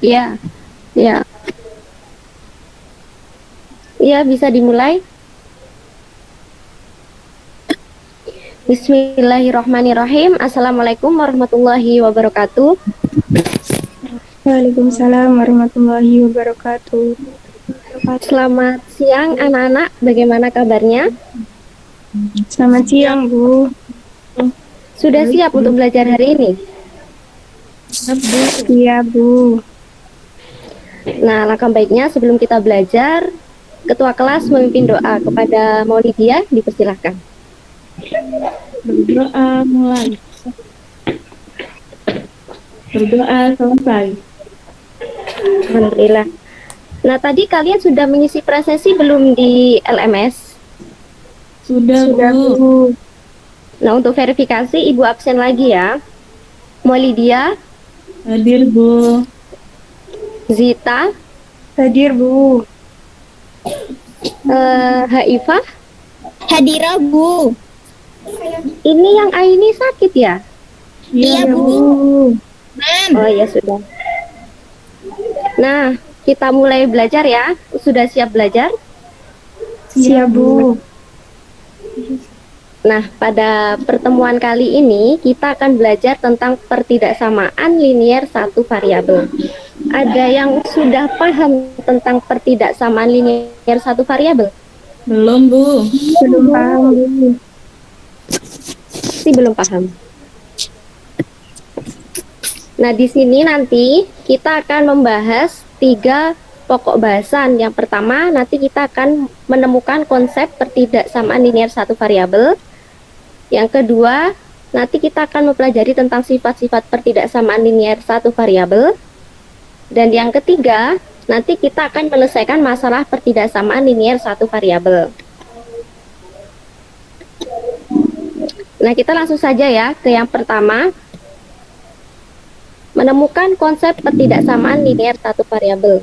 Iya, iya. Iya, bisa dimulai. Bismillahirrahmanirrahim. Assalamualaikum warahmatullahi wabarakatuh. Waalaikumsalam warahmatullahi wabarakatuh. Selamat siang anak-anak, bagaimana kabarnya? Selamat siang, Bu. Sudah siap untuk belajar hari ini? Iya, Bu. Nah, langkah baiknya sebelum kita belajar, Ketua kelas memimpin doa kepada Maulidia, dipersilahkan. Berdoa mulai. Berdoa selesai. Alhamdulillah. Nah, tadi kalian sudah mengisi prasesis belum di LMS? Sudah, Bu. Bu. Nah, untuk verifikasi, Ibu absen lagi ya. Maulidia, Hadir, Bu. Zita, Hadir, Bu. Haifah. Hadira, Bu. Ini yang Aini sakit ya? Iya, Bu. Oh ya sudah. Nah, kita mulai belajar ya. Sudah siap belajar? Siap, Bu. Nah, pada pertemuan kali ini kita akan belajar tentang pertidaksamaan linier satu variabel. Ada yang sudah paham tentang pertidaksamaan linier satu variabel? Belum, Bu. Belum paham, Bu. Pasti belum paham. Nah, di sini nanti kita akan membahas 3 pokok bahasan. Yang pertama, nanti kita akan menemukan konsep pertidaksamaan linier satu variabel. Yang kedua, nanti kita akan mempelajari tentang sifat-sifat pertidaksamaan linier satu variabel. Dan yang ketiga, nanti kita akan menyelesaikan masalah pertidaksamaan linier satu variabel. Nah, kita langsung saja ya ke yang pertama. Menemukan konsep pertidaksamaan linier satu variabel.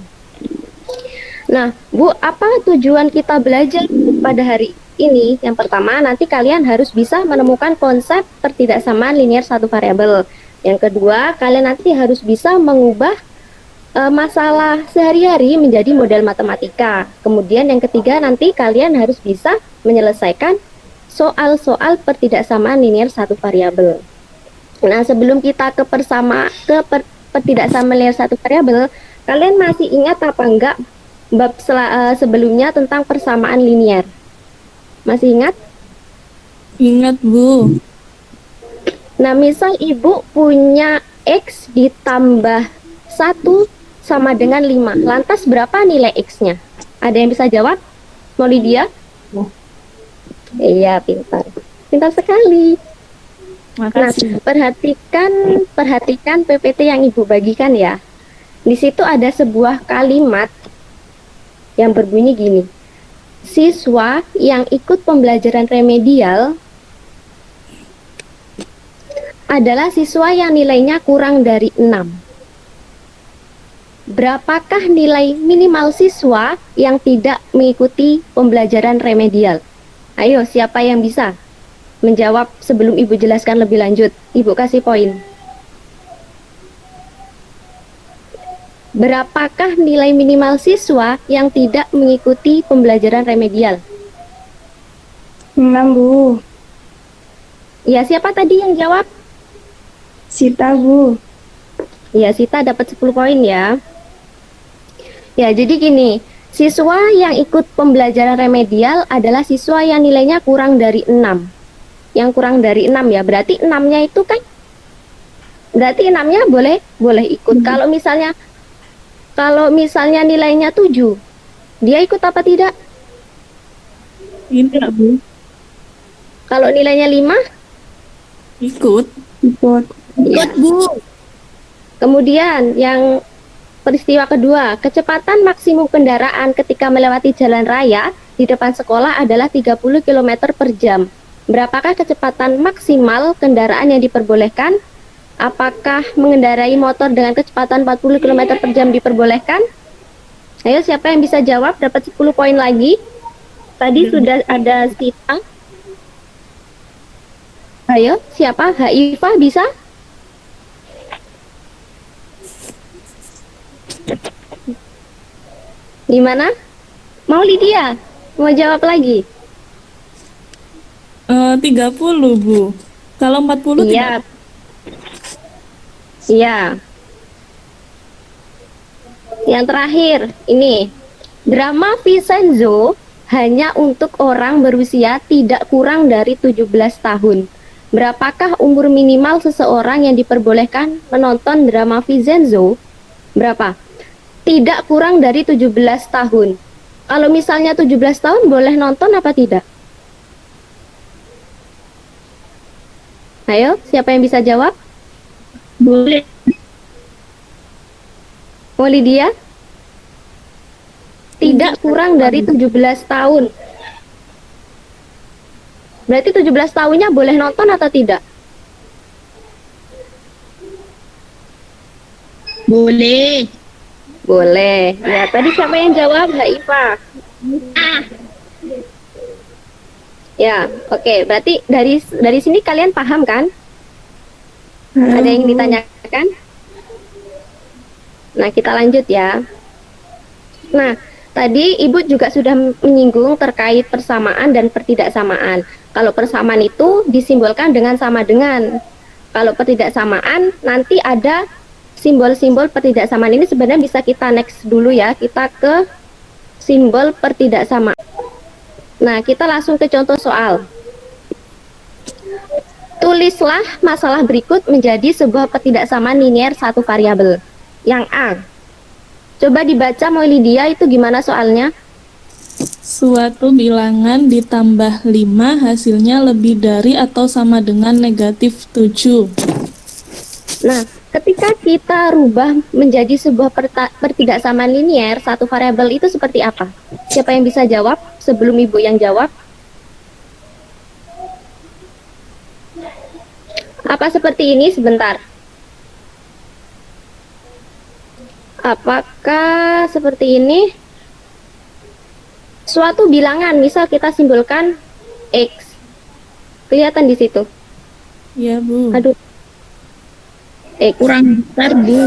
Nah, Bu, apa tujuan kita belajar pada hari ini? Yang pertama, nanti kalian harus bisa menemukan konsep pertidaksamaan linier satu variabel. Yang kedua, kalian nanti harus bisa mengubah masalah sehari-hari menjadi model matematika. Kemudian yang ketiga, nanti kalian harus bisa menyelesaikan soal-soal pertidaksamaan linier satu variabel. Nah, sebelum kita ke pertidaksamaan linier satu variabel, kalian masih ingat apa enggak bab sebelumnya tentang persamaan linier? Masih ingat? Ingat, Bu. Nah, misal Ibu punya X ditambah 1 sama dengan 5. Lantas berapa nilai X-nya? Ada yang bisa jawab? Mau Lydia? Iya, pintar. Pintar sekali. Nah, Makasih. perhatikan PPT yang Ibu bagikan ya. Di situ ada sebuah kalimat yang berbunyi gini. Siswa yang ikut pembelajaran remedial adalah siswa yang nilainya kurang dari 6. Berapakah nilai minimal siswa yang tidak mengikuti pembelajaran remedial? Ayo, siapa yang bisa menjawab sebelum Ibu jelaskan lebih lanjut? Ibu kasih poin. Berapakah nilai minimal siswa yang tidak mengikuti pembelajaran remedial? 6, Bu. Ya, siapa tadi yang jawab? Sita, Bu. Ya, Sita dapat 10 poin ya. Ya, jadi gini, siswa yang ikut pembelajaran remedial adalah siswa yang nilainya kurang dari 6. Yang kurang dari 6 ya, berarti 6-nya itu kan, berarti 6-nya boleh ikut. Kalau misalnya nilainya 7, dia ikut apa tidak? Tidak, Bu. Kalau nilainya 5, Ikut. Ikut. Ikut, Bu. kemudian yang peristiwa kedua, kecepatan maksimum kendaraan ketika melewati jalan raya di depan sekolah adalah 30 km per jam. Berapakah kecepatan maksimal kendaraan yang diperbolehkan? Apakah mengendarai motor dengan kecepatan 40 km per jam diperbolehkan? Ayo, siapa yang bisa jawab dapat 10 poin lagi. Tadi sudah ada Sita. Ayo, siapa? Haifah bisa? Gimana? Mau Lydia? Mau jawab lagi? 30, Bu. Kalau 40 Iya, tidak. iya. Yang terakhir, ini. Drama Vincenzo hanya untuk orang berusia tidak kurang dari 17 tahun. Berapakah umur minimal seseorang yang diperbolehkan menonton drama Vincenzo? Berapa? Tidak kurang dari 17 tahun. Kalau misalnya 17 tahun boleh nonton apa tidak? Ayo, siapa yang bisa jawab? Boleh. Oh, Lydia? Tidak kurang dari 17 tahun. Berarti 17 tahunnya boleh nonton atau tidak? Boleh. Boleh. Ya, tadi siapa yang jawab? Haifa. Ya, oke. Berarti dari sini kalian paham kan? Ada yang Bu. ditanyakan? Nah, kita lanjut ya. Nah, tadi Ibu juga sudah menyinggung terkait persamaan dan pertidaksamaan. Kalau persamaan itu disimbolkan dengan sama dengan. Kalau pertidaksamaan nanti ada simbol-simbol pertidaksamaan ini sebenarnya bisa kita next dulu ya. Kita ke simbol pertidaksamaan. Nah, kita langsung ke contoh soal. Tulislah masalah berikut menjadi sebuah pertidaksamaan linier satu variabel. Yang A. Coba dibaca Mo Lydia, itu gimana soalnya? Suatu bilangan ditambah 5 hasilnya lebih dari atau sama dengan negatif 7. Nah, ketika kita rubah menjadi sebuah pertidaksamaan linier satu variabel itu seperti apa? Siapa yang bisa jawab sebelum Ibu yang jawab? Apa seperti ini? Sebentar. Apakah seperti ini? Suatu bilangan, misal kita simbolkan X. Kelihatan di situ. Ya, Bu. Aduh. X. Kurang besar, Bu.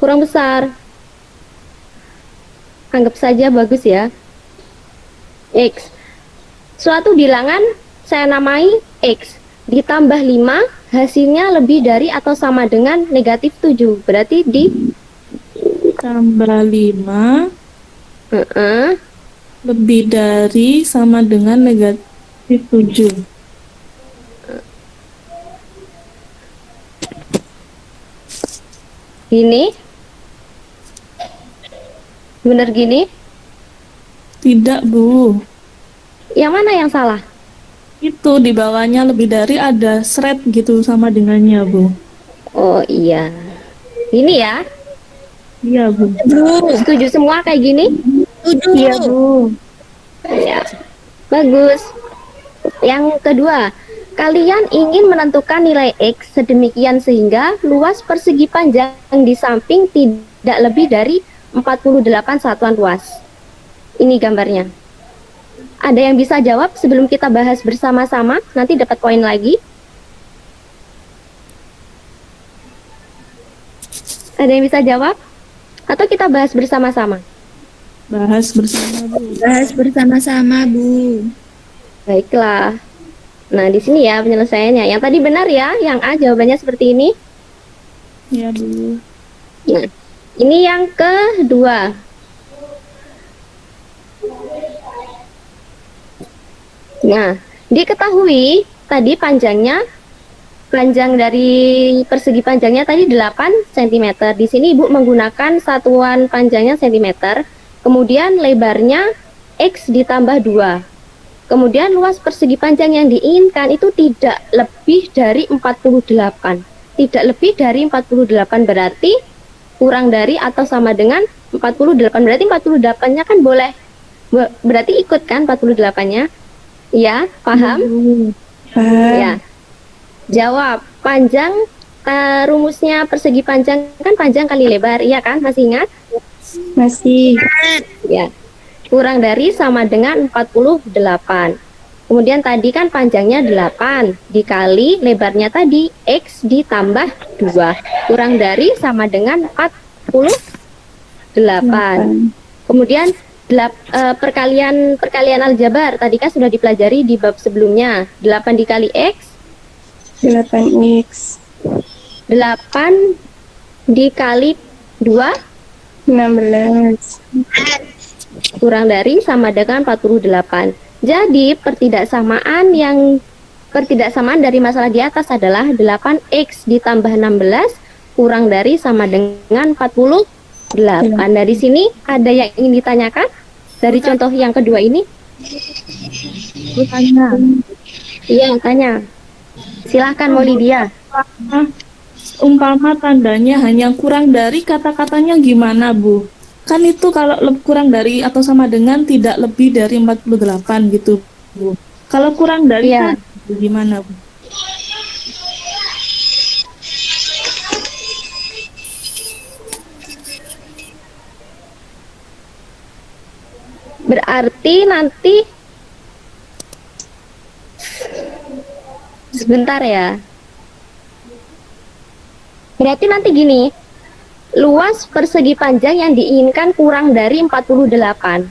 Kurang besar. Anggap saja bagus ya. X. Suatu bilangan saya namai X. Ditambah 5, hasilnya lebih dari atau sama dengan negatif 7. Berarti Tambah 5 uh-uh, lebih dari sama dengan negatif 7. gini. Bener gini? Tidak, Bu. Yang mana yang salah? Itu di bawahnya lebih dari ada seret gitu sama dengannya, Bu. Oh iya. Ini ya. Iya, Bu. Bu. Setuju semua kayak gini? Setuju. Iya, Bu. Ya. Bagus. Yang kedua, kalian ingin menentukan nilai X sedemikian sehingga luas persegi panjang di samping tidak lebih dari 48 satuan luas. Ini gambarnya. Ada yang bisa jawab sebelum kita bahas bersama-sama? Nanti dapat poin lagi. Ada yang bisa jawab? Atau kita bahas bersama-sama? Bahas bersama, Bu. Bahas bersama-sama, Bu. Baiklah. Nah, di sini ya penyelesaiannya. Yang tadi benar ya, yang A jawabannya seperti ini. Ya, Bu. Nah, ini yang kedua. Nah, diketahui tadi panjang dari persegi panjangnya tadi 8 cm. Di sini Ibu menggunakan satuan panjangnya cm. Kemudian lebarnya X ditambah 2. Kemudian luas persegi panjang yang diinginkan itu tidak lebih dari 48. Tidak lebih dari 48 berarti kurang dari atau sama dengan 48. Berarti 48-nya kan boleh. Berarti ikut kan 48-nya? Ya, paham? Paham. Ya. Jawab. Panjang, rumusnya persegi panjang kan panjang kali lebar, iya kan? Masih ingat? Masih. Ya. Kurang dari sama dengan 48. Kemudian tadi kan panjangnya 8 dikali lebarnya tadi X ditambah 2. Kurang dari sama dengan 48. Kemudian perkalian aljabar tadi kan sudah dipelajari di bab sebelumnya. 8 dikali X, 8x, 8 dikali 2 16, kurang dari sama dengan 48. Jadi pertidaksamaan dari masalah di atas adalah 8x ditambah 16 kurang dari sama dengan 48. Dari sini ada yang ingin ditanyakan dari contoh yang kedua ini? Tanya. Iya, tanya. Silahkan Maulidia. Umpama tandanya hanya kurang dari, kata-katanya gimana, Bu? Kan itu kalau kurang dari atau sama dengan tidak lebih dari 48 gitu, Bu. Kalau kurang dari Iya. gimana, Bu? Berarti nanti sebentar ya. Berarti nanti gini, luas persegi panjang yang diinginkan kurang dari 48.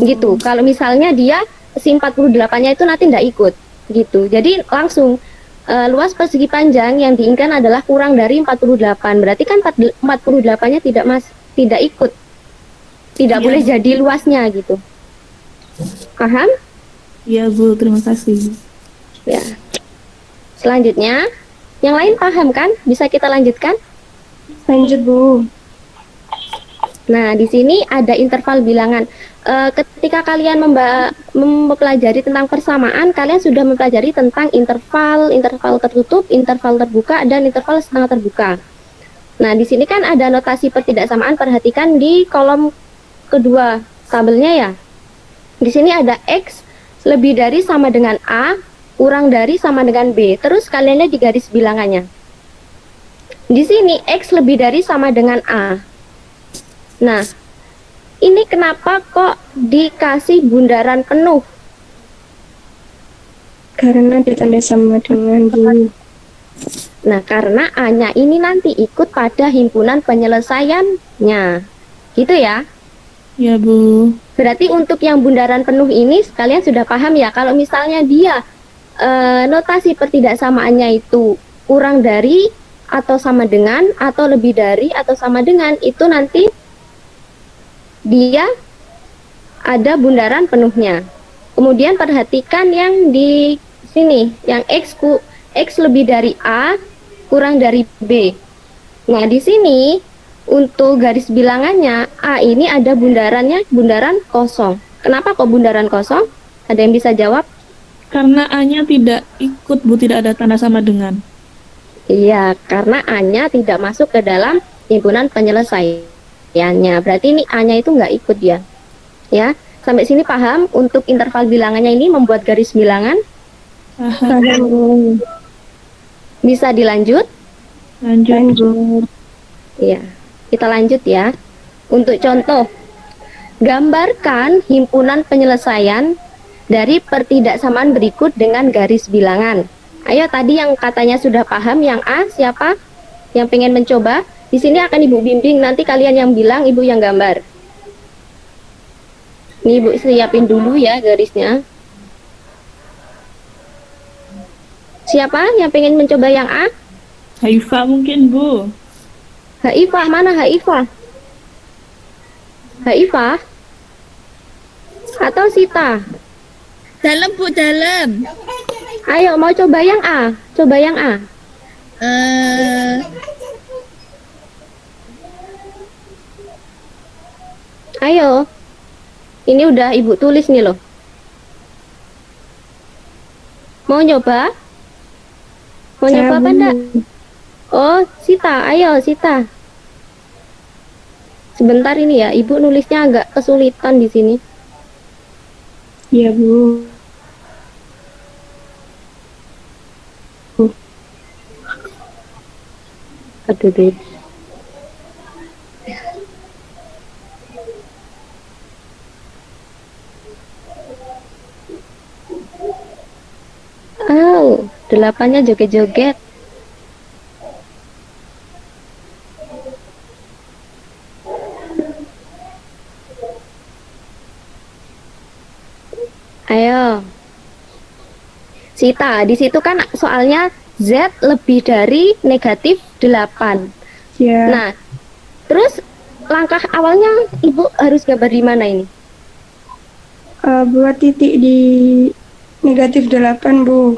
Gitu. Kalau misalnya dia si 48-nya itu nanti tidak ikut gitu. Jadi langsung luas persegi panjang yang diinginkan adalah kurang dari 48. Berarti kan 48-nya tidak ikut. Tidak boleh jadi luasnya gitu. Paham? Iya, Bu, terima kasih. Ya. Selanjutnya, yang lain paham kan? Bisa kita lanjutkan? lanjut Bu. Nah, di sini ada interval bilangan. Ketika kalian mempelajari tentang persamaan, kalian sudah mempelajari tentang interval tertutup, interval terbuka, dan interval setengah terbuka. Nah, di sini kan ada notasi pertidaksamaan. Perhatikan di kolom kedua tabelnya ya. Di sini ada X lebih dari sama dengan A, kurang dari sama dengan B. Terus kalian lihat di garis bilangannya. Di sini X lebih dari sama dengan A. Nah, ini kenapa kok dikasih bundaran penuh? Karena ditanda sama dengan Bu. Nah, karena A-nya ini nanti ikut pada himpunan penyelesaiannya. Gitu ya. Ya, Bu. Berarti untuk yang bundaran penuh ini kalian sudah paham ya, kalau misalnya dia notasi pertidaksamaannya itu kurang dari atau sama dengan atau lebih dari atau sama dengan, itu nanti dia ada bundaran penuhnya. Kemudian perhatikan yang di sini, yang X lebih dari A kurang dari B. Nah, di sini untuk garis bilangannya A ini ada bundaran kosong. Kenapa kok bundaran kosong? Ada yang bisa jawab? Karena A-nya tidak ikut, Bu, tidak ada tanda sama dengan. Iya, karena A-nya tidak masuk ke dalam himpunan penyelesaiannya. Berarti ini A-nya itu nggak ikut dia. Ya, sampai sini paham? Untuk interval bilangannya ini membuat garis bilangan. Paham Bu. Bisa dilanjut? Lanjut. Iya, kita lanjut ya. Untuk contoh, gambarkan himpunan penyelesaian dari pertidaksamaan berikut dengan garis bilangan. Ayo, tadi yang katanya sudah paham, yang A siapa? Yang pengen mencoba? Di sini akan Ibu bimbing, nanti kalian yang bilang, Ibu yang gambar. Nih Ibu siapin dulu ya garisnya. Siapa yang pengen mencoba yang A? Haifa mungkin, Bu. Haifah, mana Haifah? Haifah? Atau Sita? Dalam Bu, dalam. Ayo, mau coba yang A? Coba yang A. Ayo. Ini udah Ibu tulis nih loh. Mau nyoba? Mau nyoba apa enggak? Oh, Sita, ayo Sita. Sebentar ini ya, Ibu nulisnya agak kesulitan di sini. Iya Bu. Aduh deh. Oh, 8-nya joget-joget. Sita, di situ kan soalnya Z lebih dari negatif 8. Ya. Nah, terus langkah awalnya Ibu harus gambar di mana ini? Buat titik di negatif 8, Bu.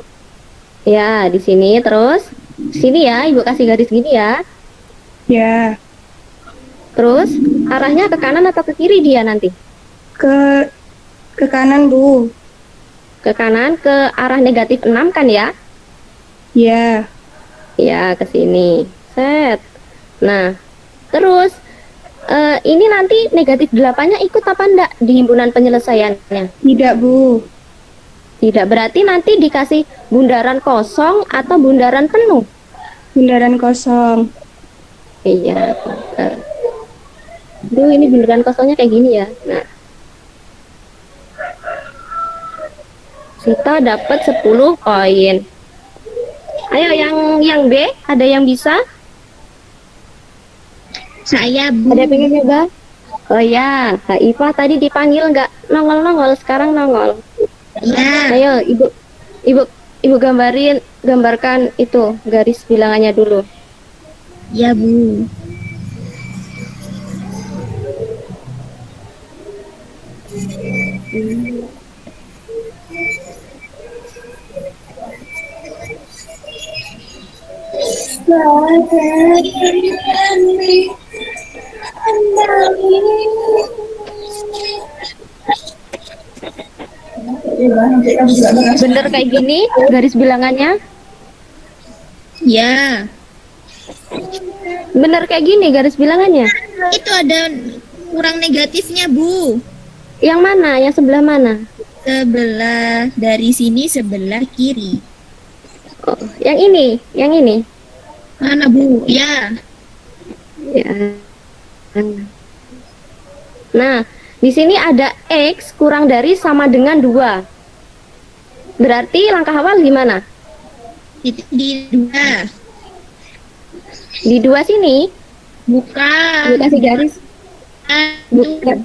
Ya, di sini terus. Sini ya, Ibu kasih garis gini ya. Ya. Terus arahnya ke kanan atau ke kiri dia nanti? Ke kanan, Bu. Ke kanan ke arah negatif 6 kan ya? Ya. Ya, ke sini. Set. Nah, terus ini nanti negatif 8-nya ikut apa enggak di himpunan penyelesaiannya? Tidak, Bu. Tidak, berarti nanti dikasih bundaran kosong atau bundaran penuh? Bundaran kosong. Iya. Duh, ini bundaran kosongnya kayak gini ya. Nah, Sita dapat 10 poin. Ayo yang B, ada yang bisa? Saya, Bu. Ada yang pengen nyoba? Oh ya, Kak Iva tadi dipanggil nggak nongol-nongol, sekarang nongol. Ya. Ayo, ibu gambarkan itu garis bilangannya dulu. Ya, Bu. Bener kayak gini garis bilangannya? Ya. Bener kayak gini garis bilangannya? Itu ada kurang negatifnya, Bu. Yang mana? Yang sebelah mana? Sebelah dari sini sebelah kiri. Oh, yang ini, yang ini. Mana, Bu? Ya. Ya. Nah, di sini ada X kurang dari sama dengan 2. Berarti langkah awal gimana? Titik di 2. Di 2 sini, Bukan. ibu kasih garis. Itu. Bukan.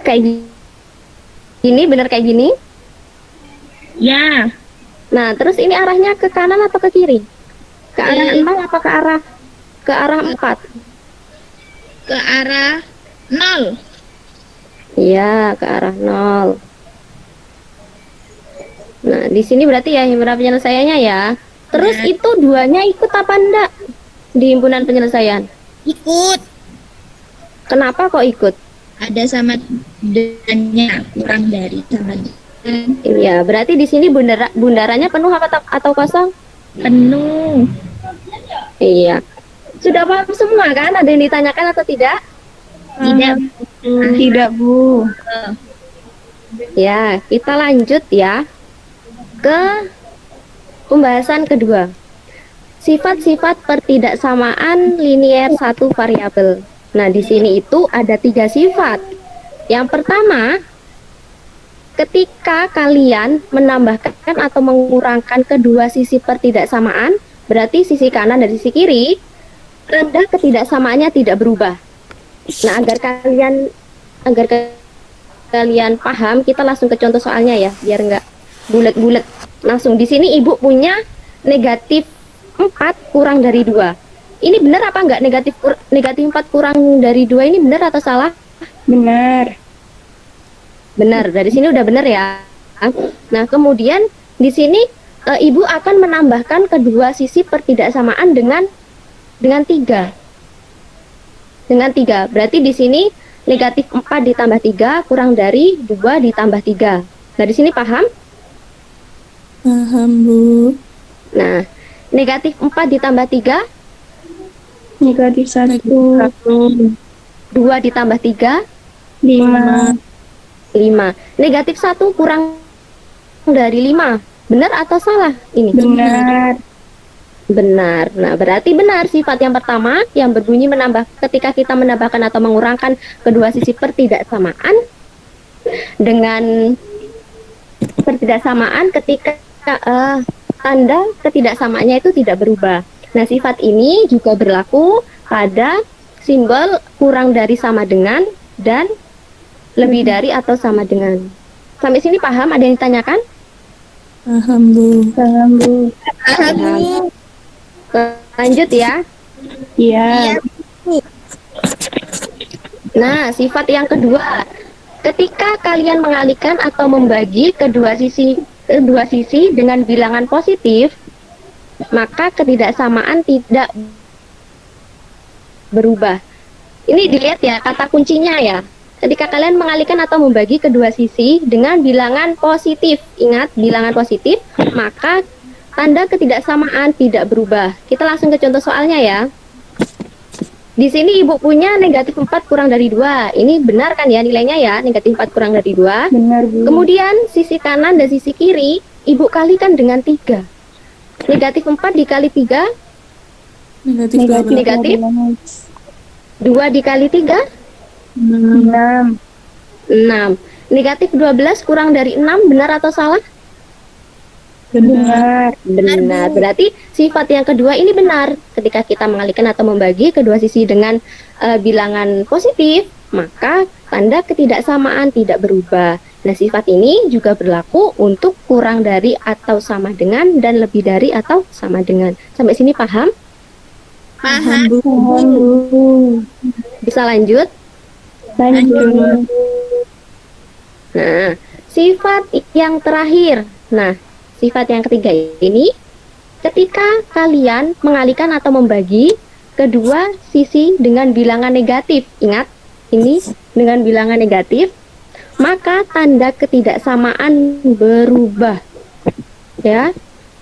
Kayak gini, bener kayak gini. Ya. Nah, terus ini arahnya ke kanan atau ke kiri? Ke arah 6 apa ke arah 4? Ke arah 0. Iya, ke arah 0. Nah, di sini berarti ya himpunan penyelesaiannya ya. Terus Ya. itu duanya ikut apa enggak di himpunan penyelesaian? Ikut. Kenapa kok ikut? Ada sama dengannya, kurang dari sama dengan. Iya, berarti di sini bundarannya penuh atau kosong? Penuh. Iya. Sudah paham semua kan? Ada yang ditanyakan atau tidak? Tidak. Tidak, Bu. Ya, kita lanjut ya ke pembahasan kedua. Sifat-sifat pertidaksamaan linier satu variabel. Nah, di sini itu ada 3 sifat. Yang pertama, ketika kalian menambahkan atau mengurangkan kedua sisi pertidaksamaan, berarti sisi kanan dan sisi kiri, tanda ketidaksamaannya tidak berubah. Nah, agar kalian paham, kita langsung ke contoh soalnya ya, biar nggak bulet-bulet. Langsung di sini ibu punya negatif 4 kurang dari 2. Ini benar apa enggak negatif 4 kurang dari 2 ini benar atau salah? Benar. Benar, dari sini udah benar ya. Nah, kemudian di sini ibu akan menambahkan kedua sisi pertidaksamaan dengan 3. Dengan 3. Berarti di sini negatif 4 ditambah 3 kurang dari 2 ditambah 3. Nah, di sini paham? Paham, Bu. Nah, negatif 4 ditambah 3, Negatif 1. 2 ditambah 3, 5. 5. Negatif 1 kurang dari 5. Benar atau salah ini? Benar. Benar. Nah, berarti benar sifat yang pertama yang berbunyi ketika kita menambahkan atau mengurangkan kedua sisi pertidaksamaan dengan pertidaksamaan ketika tanda ketidaksamaannya itu tidak berubah. Nah, sifat ini juga berlaku pada simbol kurang dari sama dengan dan lebih dari atau sama dengan. Sampai sini paham? Ada yang ditanyakan? Paham, Bu. Paham, Bu. Paham, Bu. Lanjut ya. Iya. Nah, sifat yang kedua. Ketika kalian mengalihkan atau membagi kedua sisi dengan bilangan positif, maka ketidaksamaan tidak berubah. Ini dilihat ya, kata kuncinya ya. Ketika kalian mengalihkan atau membagi kedua sisi dengan bilangan positif, ingat bilangan positif, maka tanda ketidaksamaan tidak berubah. Kita langsung ke contoh soalnya ya. Di sini ibu punya negatif 4 kurang dari 2. Ini benar kan ya nilainya ya, negatif 4 kurang dari 2. Benar, Bu. Kemudian sisi kanan dan sisi kiri ibu kalikan dengan 3. Negatif 4 dikali 3, Negatif Negatif. 2 dikali 3, 6. 6. Negatif 12 kurang dari 6, benar atau salah? Benar. Benar. Berarti sifat yang kedua ini benar. Ketika kita mengalihkan atau membagi kedua sisi dengan bilangan positif, maka tanda ketidaksamaan tidak berubah. Nah, sifat ini juga berlaku untuk kurang dari atau sama dengan dan lebih dari atau sama dengan. Sampai sini paham? Paham, Bu. Paham, Bu. Bisa lanjut? Lanjut. Nah, sifat yang terakhir. Nah, sifat yang ketiga ini, ketika kalian mengalihkan atau membagi kedua sisi dengan bilangan negatif, ingat, ini dengan bilangan negatif, maka tanda ketidaksamaan berubah. Ya,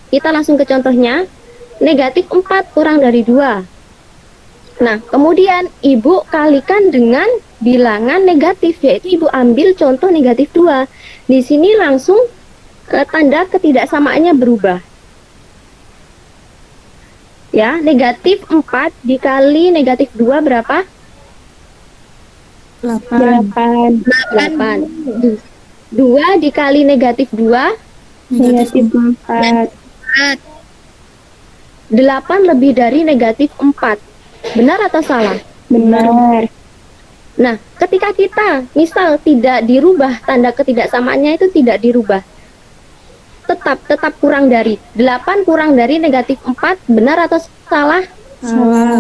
kita langsung ke contohnya, negatif 4 kurang dari 2. Nah, kemudian ibu kalikan dengan bilangan negatif, yaitu ibu ambil contoh negatif 2. Di sini langsung tanda ketidaksamaannya berubah. Ya, negatif 4 dikali negatif 2 berapa? 8. 8. 2 dikali negatif 2, Negatif 4. 8 lebih dari negatif 4. Benar atau salah? Benar. Nah, ketika kita misal tidak dirubah, tanda ketidaksamaannya itu tidak dirubah, tetap kurang dari 8 kurang dari negatif 4, benar atau salah? Salah.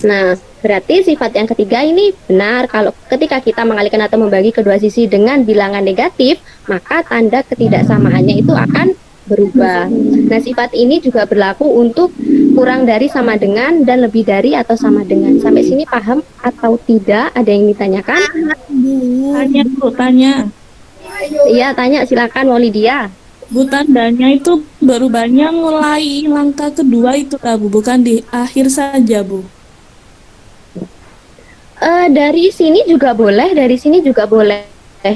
Nah, berarti sifat yang ketiga ini benar. Kalau ketika kita mengalihkan atau membagi kedua sisi dengan bilangan negatif, maka tanda ketidaksamaannya itu akan berubah. Nah, sifat ini juga berlaku untuk kurang dari sama dengan dan lebih dari atau sama dengan. Sampai sini paham atau tidak? Ada yang ditanyakan? Tanya, Bu, tanya. Iya, tanya silakan Walidia. Bu, tandanya itu berubahnya mulai langkah kedua itu, Kak, Bu, bukan di akhir saja, Bu. Dari sini juga boleh, dari sini juga boleh.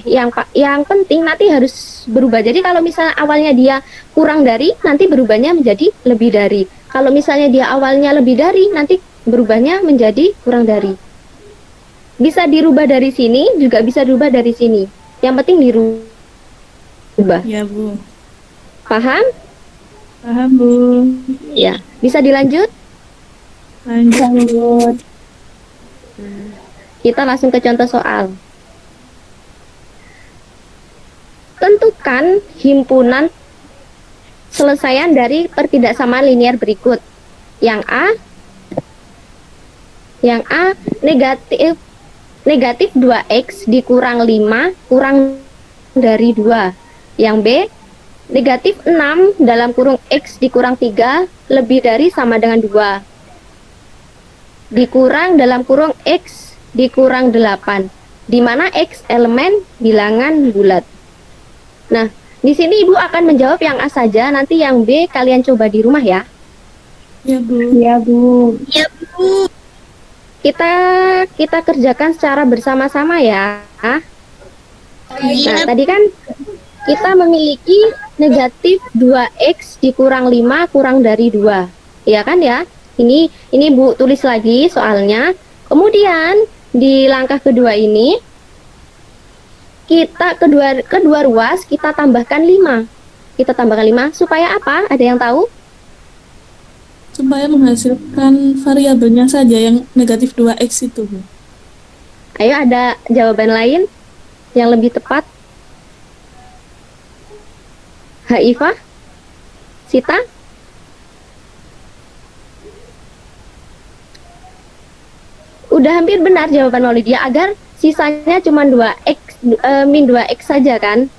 Yang penting nanti harus berubah. Jadi kalau misalnya awalnya dia kurang dari, nanti berubahnya menjadi lebih dari. Kalau misalnya dia awalnya lebih dari, nanti berubahnya menjadi kurang dari. Bisa dirubah dari sini, juga bisa dirubah dari sini. Yang penting dirubah. Ya, Bu. Paham? Paham, Bu. Ya. Bisa dilanjut? Lanjut. Kita langsung ke contoh soal. Tentukan himpunan selesaian dari pertidaksamaan linear berikut. Yang A negatif 2x dikurang 5 kurang dari 2. Yang B negatif 6 dalam kurung x dikurang 3 lebih dari sama dengan 2. Dikurang dalam kurung x dikurang 8, di mana x elemen bilangan bulat. Nah, di sini Ibu akan menjawab yang A saja, nanti yang B kalian coba di rumah ya. Ya, Bu. Ya, Bu. Kita kerjakan secara bersama-sama ya. Nah, tadi kan kita memiliki negatif 2x dikurang 5 kurang dari 2. Ya kan ya? Ini Bu tulis lagi soalnya. Kemudian di langkah kedua ini kita kedua ruas kita tambahkan 5. Kita tambahkan 5 supaya apa? Ada yang tahu? Supaya menghasilkan variabelnya saja yang negatif 2x itu, Bu. Ayo, ada jawaban lain yang lebih tepat? Haifah? Sita? Udah hampir benar jawaban Maulidia, agar sisanya cuma 2x, min 2x saja kan?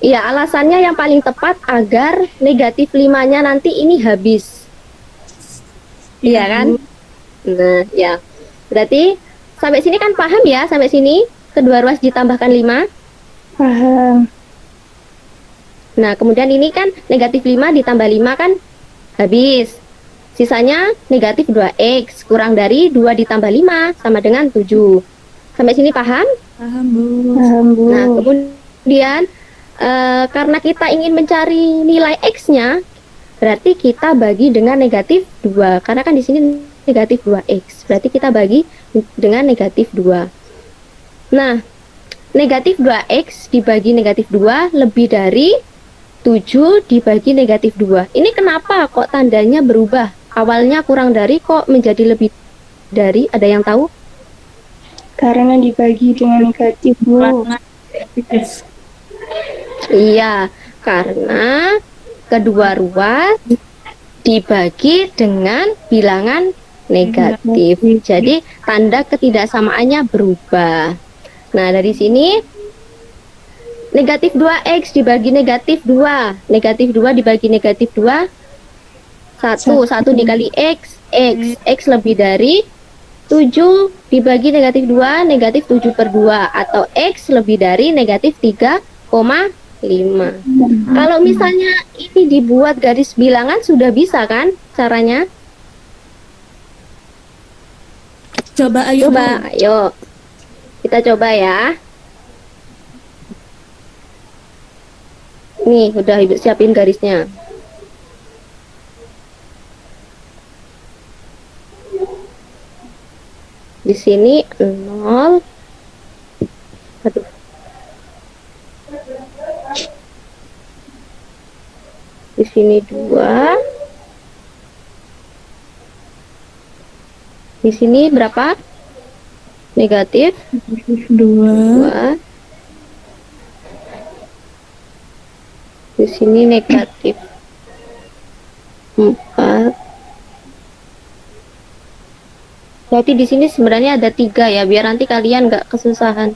Iya, alasannya yang paling tepat agar negatif 5-nya nanti ini habis. Iya kan? Nah, ya. Berarti sampai sini kan paham ya, sampai sini kedua ruas ditambahkan 5. Paham. Nah, kemudian ini kan negatif 5 ditambah 5 kan habis. Sisanya negatif 2x, kurang dari 2 ditambah 5 sama dengan 7. Sampai sini paham? Paham, Bu. Paham, Bu. Nah, kemudian karena kita ingin mencari nilai x-nya, berarti kita bagi dengan negatif 2. Karena kan di sini negatif 2x, berarti kita bagi dengan negatif 2. Nah, negatif 2x dibagi negatif 2 lebih dari 7 dibagi negatif 2. Ini kenapa kok tandanya berubah? Awalnya kurang dari kok menjadi lebih dari, ada yang tahu? Karena dibagi dengan negatif, Bu. Iya, karena kedua ruas dibagi dengan bilangan negatif. Jadi tanda ketidaksamaannya berubah. Nah, dari sini negatif 2x dibagi negatif 2. Negatif 2 dibagi negatif 2. 1 dikali x. X lebih dari 7 dibagi negatif 2, negatif 7/2. Atau x lebih dari negatif 3,5. Kalau misalnya ini dibuat garis bilangan, sudah bisa kan caranya? Coba ayo, Coba, Bu. ayo. Kita coba ya. Nih, udah Ibu siapin garisnya. Di sini 0. Aduh. Di sini 2. Di sini berapa? Negatif 2. 2. Di sini negatif 4. Berarti di sini sebenarnya ada 3 ya, biar nanti kalian nggak kesusahan.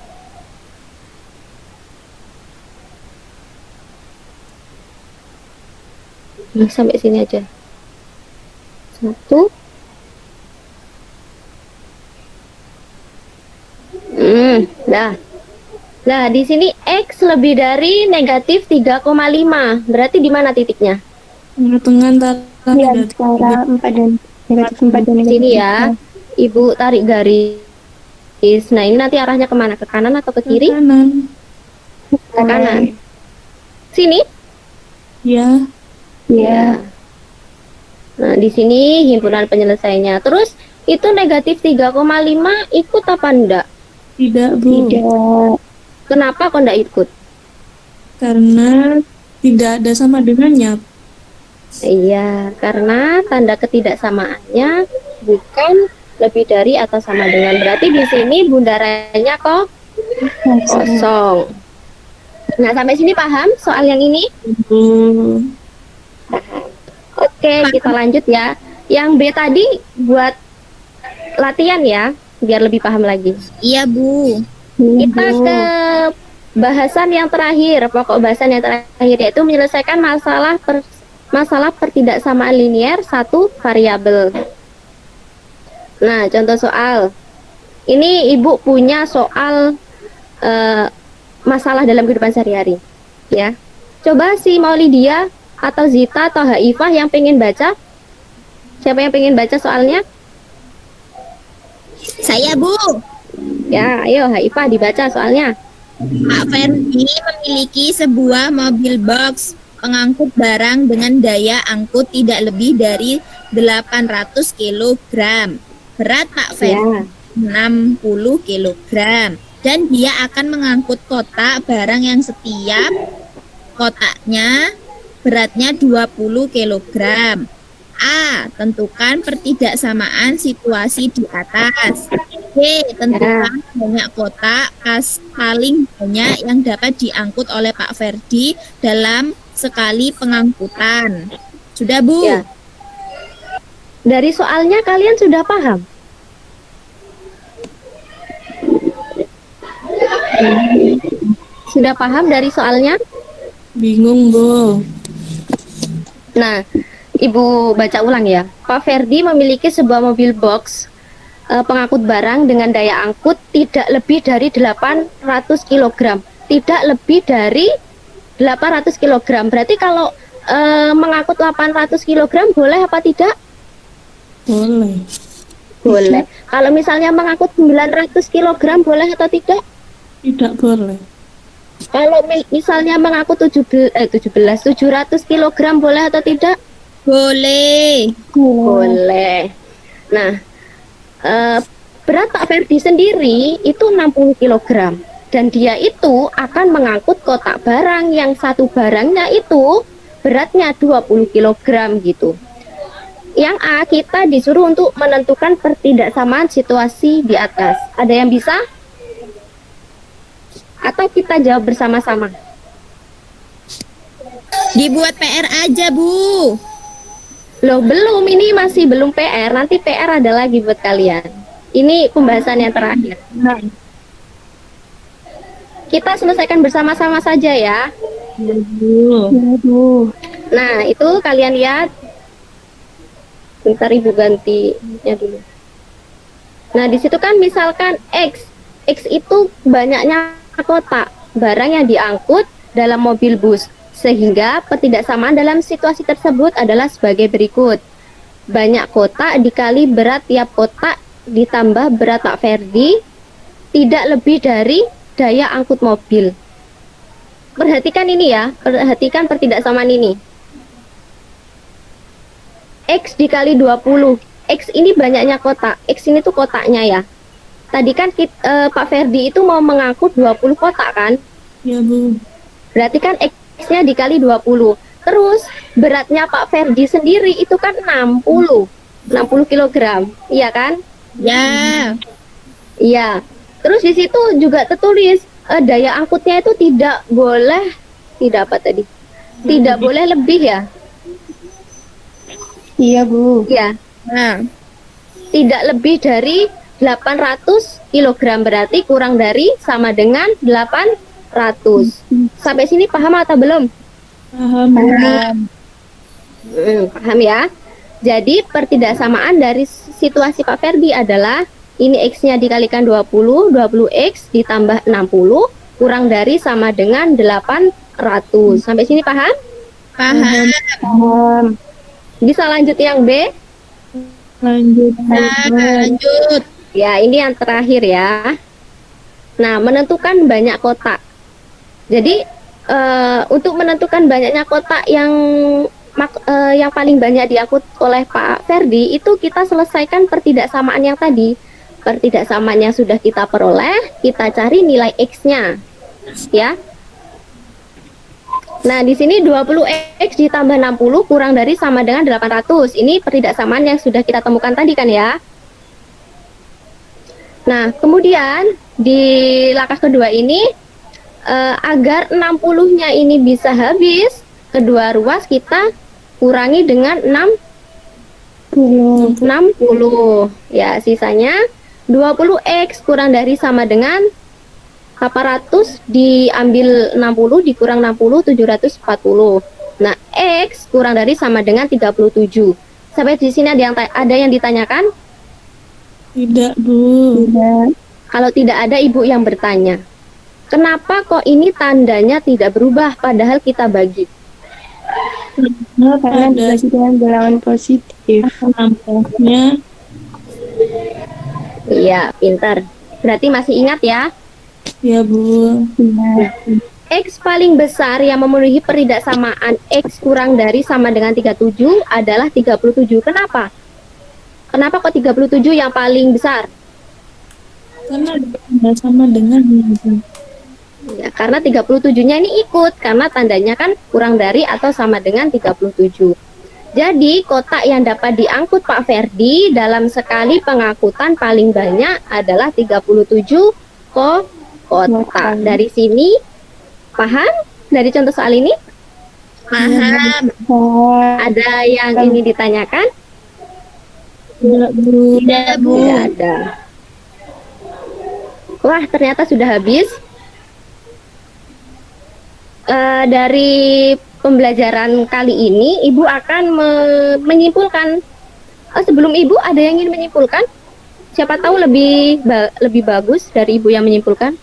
Nah, sampai sini aja. 1. Dah. Nah, di sini X lebih dari negatif 3,5. Berarti di mana titiknya? Tengah-tengah antara Di negatif antara 4 dan negatif 4 dan Di negatif sini ya. 3. Ibu tarik garis. Nah, ini nanti arahnya kemana? Ke kanan atau ke kiri? kanan. Ke kanan. Sini? Ya, Ya. Nah, di sini himpunan penyelesaiannya. Terus, itu negatif 3,5 ikut apa enggak? tidak, Bu. Tidak. Kenapa kok enggak ikut? Karena tidak ada sama dengannya. Iya, karena tanda ketidaksamaannya bukan lebih dari atau sama dengan. Berarti di sini bundarannya kok kosong. Nah, sampai sini paham soal yang ini? Bu. Oke, kita lanjut ya. Yang B tadi buat latihan ya, biar lebih paham lagi. Iya, Bu. Kita ke bahasan yang terakhir, pokok bahasan yang terakhir, yaitu menyelesaikan masalah pertidaksamaan linear satu variabel. Nah, contoh soal. Ini Ibu punya soal masalah dalam kehidupan sehari-hari, ya. Coba si Maulidia atau Zita atau Haifah yang pengen baca. Siapa yang pengen baca soalnya? Saya, Bu. Ya, ayo Haifah dibaca soalnya. Pak Ferdi memiliki sebuah mobil box pengangkut barang dengan daya angkut tidak lebih dari 800 kg. Berat Pak Ferdi 60 kg. Dan dia akan mengangkut kotak barang yang setiap kotaknya beratnya 20 kg. A. Tentukan pertidaksamaan situasi di atas. Oke, tentukan banyak kotak paling banyak yang dapat diangkut oleh Pak Ferdi dalam sekali pengangkutan. Sudah, Bu? Ya. Dari soalnya kalian sudah paham? Sudah paham dari soalnya? Bingung, Bu. Nah, Ibu baca ulang ya. Pak Ferdi memiliki sebuah mobil box pengangkut barang dengan daya angkut tidak lebih dari 800 kg. Tidak lebih dari 800 kg. Berarti kalau mengangkut 800 kg boleh apa tidak? Boleh. Boleh. Kalau misalnya mengangkut 900 kg boleh atau tidak? Tidak boleh. Kalau misalnya mengangkut 700 kg boleh atau tidak? Boleh. Boleh. Nah, berat Pak Ferdi sendiri itu 60 kg dan dia itu akan mengangkut kotak barang yang satu barangnya itu beratnya 20 kg gitu. Yang A, kita disuruh untuk menentukan pertidaksamaan situasi di atas. Ada yang bisa? Atau kita jawab bersama-sama? Dibuat PR aja, Bu. Loh, belum, ini masih belum PR. Nanti PR ada lagi buat kalian. Ini pembahasan yang terakhir. Kita selesaikan bersama-sama saja ya. Ya, Bu. Nah, itu kalian lihat. Bentar Ibu gantinya dulu. Nah, di situ kan misalkan X. X itu banyaknya kotak barang yang diangkut dalam mobil bus. Sehingga pertidaksamaan dalam situasi tersebut adalah sebagai berikut. Banyak kotak dikali berat tiap kotak ditambah berat Pak Ferdi tidak lebih dari daya angkut mobil. Perhatikan ini ya, perhatikan pertidaksamaan ini. X dikali 20. X ini banyaknya kotak. X ini tuh kotaknya ya. Tadi kan Pak Ferdi itu mau mengangkut 20 kotak kan? Ya, Bu. Berarti kan X-nya dikali 20. Terus beratnya Pak Ferdi sendiri itu kan 60 kg. Iya kan? Ya. Iya. Terus di situ juga tertulis daya angkutnya itu tidak boleh, tidak apa tadi? Tidak boleh lebih ya? Iya, Bu. Iya. Nah, Tidak lebih dari 800 kg, berarti kurang dari sama dengan 800. Sampai sini paham atau belum? Paham, Bu. Paham ya? Jadi pertidaksamaan dari situasi Pak Ferdi adalah ini X-nya dikalikan 20, 20X ditambah 60 kurang dari sama dengan 800. Sampai sini paham? paham. Paham. Bisa lanjut yang B? Lanjut. Nah, lanjut. Ya, ini yang terakhir ya. Nah, menentukan banyak kotak. Jadi, untuk menentukan banyaknya kotak yang paling banyak diangkut oleh Pak Ferdi, itu kita selesaikan pertidaksamaan yang tadi. Pertidaksamaan yang sudah kita peroleh, kita cari nilai X-nya. Ya. Nah, di sini 20X ditambah 60 kurang dari sama dengan 800. Ini pertidaksamaan yang sudah kita temukan tadi kan ya. Nah, kemudian di langkah kedua ini agar 60-nya ini bisa habis, kedua ruas kita kurangi dengan 60. Ya, sisanya 20X kurang dari sama dengan 800 diambil 60 dikurang 60 740. Nah, X kurang dari sama dengan 37. Sampai di sini ada yang ditanyakan? Tidak, Bu. Kalau tidak ada ibu yang bertanya, kenapa kok ini tandanya tidak berubah padahal kita bagi? Nah, karena Ada. dibagi dengan bilangan positif. Nampaknya Iya, pintar. Berarti masih ingat ya? ya, Bu. X paling besar yang memenuhi pertidaksamaan X kurang dari sama dengan 37 adalah 37. Kenapa? Kenapa kok 37 yang paling besar? Karena tidak sama dengan Bu. Ya, karena 37-nya ini ikut karena tandanya kan kurang dari atau sama dengan 37. Jadi kotak yang dapat diangkut Pak Ferdi dalam sekali pengangkutan paling banyak adalah 37 kotak. Dari sini paham dari contoh soal ini? Paham. Ada yang ini ditanyakan? Tidak, Bu. Tidak, Bu. Tidak ada. Wah, ternyata sudah habis. Dari pembelajaran kali ini, Ibu akan menyimpulkan. Sebelum Ibu, ada yang ingin menyimpulkan? Siapa tahu lebih bagus dari Ibu yang menyimpulkan.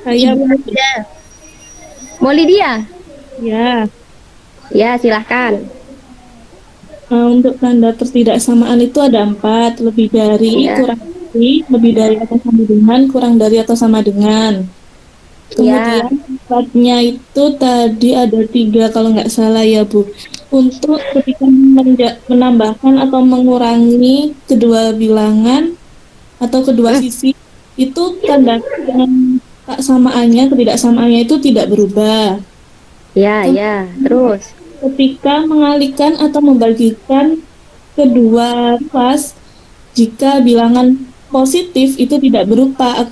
Saya, Ibu Bu. aja. Mau Lydia? Ya. Ya, silahkan. Untuk tanda ketidaksamaan itu ada 4, lebih dari, Iya. kurang dari, lebih dari atau sama dengan, kurang dari atau sama dengan. Kemudian sifatnya itu tadi ada 3 kalau nggak salah ya Bu. Untuk ketika menambahkan atau mengurangi kedua bilangan atau kedua sisi itu tanda dengan samaannya, ketidaksamaannya itu tidak berubah. Ya, terus. Ketika mengalihkan atau membagikan kedua ruas, jika bilangan positif itu tidak berubah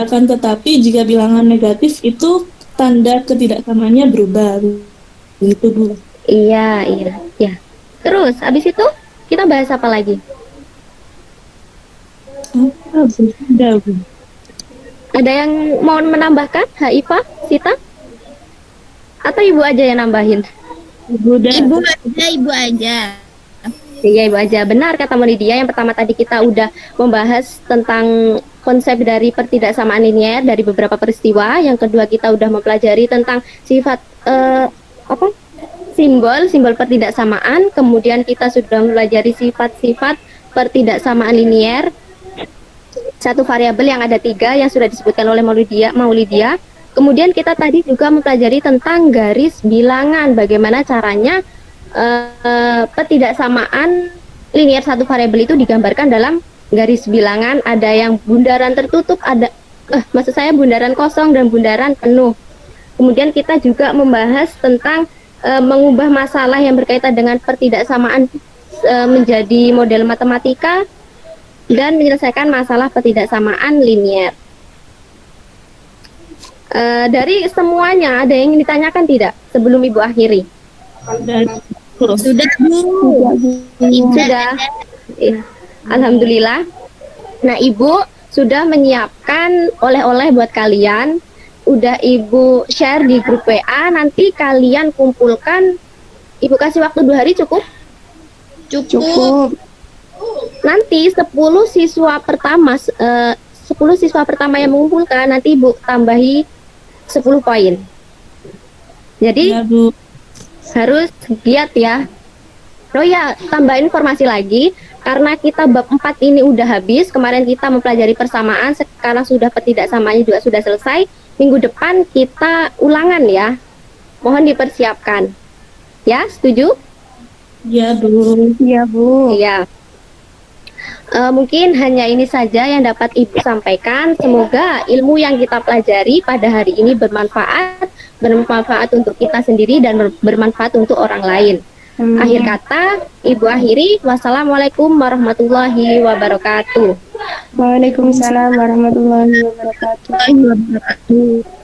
akan tetapi jika bilangan negatif itu tanda ketidaksamaannya berubah. Begitu, Bu. Iya. Terus, habis itu kita bahas apa lagi? Apa, Bu? Sudah, Bu. Ada yang mau menambahkan, Haifa, Sita? Atau Ibu aja yang nambahin? Sudah. Ibu aja. Iya, Ibu aja. Benar kata Monidia. Yang pertama tadi kita udah membahas tentang konsep dari pertidaksamaan linier dari beberapa peristiwa. Yang kedua kita udah mempelajari tentang sifat simbol pertidaksamaan. Kemudian kita sudah mempelajari sifat-sifat pertidaksamaan linier. Satu variabel yang ada 3 yang sudah disebutkan oleh Maulidia. Kemudian kita tadi juga mempelajari tentang garis bilangan. Bagaimana caranya pertidaksamaan linier satu variabel itu digambarkan dalam garis bilangan. Ada yang bundaran tertutup, maksud saya bundaran kosong dan bundaran penuh. Kemudian kita juga membahas tentang mengubah masalah yang berkaitan dengan pertidaksamaan menjadi model matematika dan menyelesaikan masalah pertidaksamaan linier. Dari semuanya ada yang ingin ditanyakan tidak sebelum Ibu akhiri? Sudah, Bu. Sudah. Ya. Alhamdulillah. Nah, Ibu sudah menyiapkan oleh-oleh buat kalian. Udah Ibu share di grup WA. Nanti kalian kumpulkan. Ibu kasih waktu 2 hari cukup? Cukup. Nanti 10 siswa pertama yang mengumpulkan, nanti Ibu tambahi 10 poin. Jadi Ya, Bu. harus giat ya. Oh ya, tambah informasi lagi, karena kita bab 4 ini udah habis. Kemarin kita mempelajari persamaan, sekarang sudah pertidaksamaannya juga sudah selesai. Minggu depan kita ulangan ya. Mohon dipersiapkan. Ya, setuju? Ya, Bu. Iya, Bu. Iya. Mungkin hanya ini saja yang dapat Ibu sampaikan. Semoga ilmu yang kita pelajari pada hari ini bermanfaat untuk kita sendiri dan bermanfaat untuk orang lain. Akhir kata, Ibu akhiri. Wassalamualaikum warahmatullahi wabarakatuh. Waalaikumsalam warahmatullahi wabarakatuh.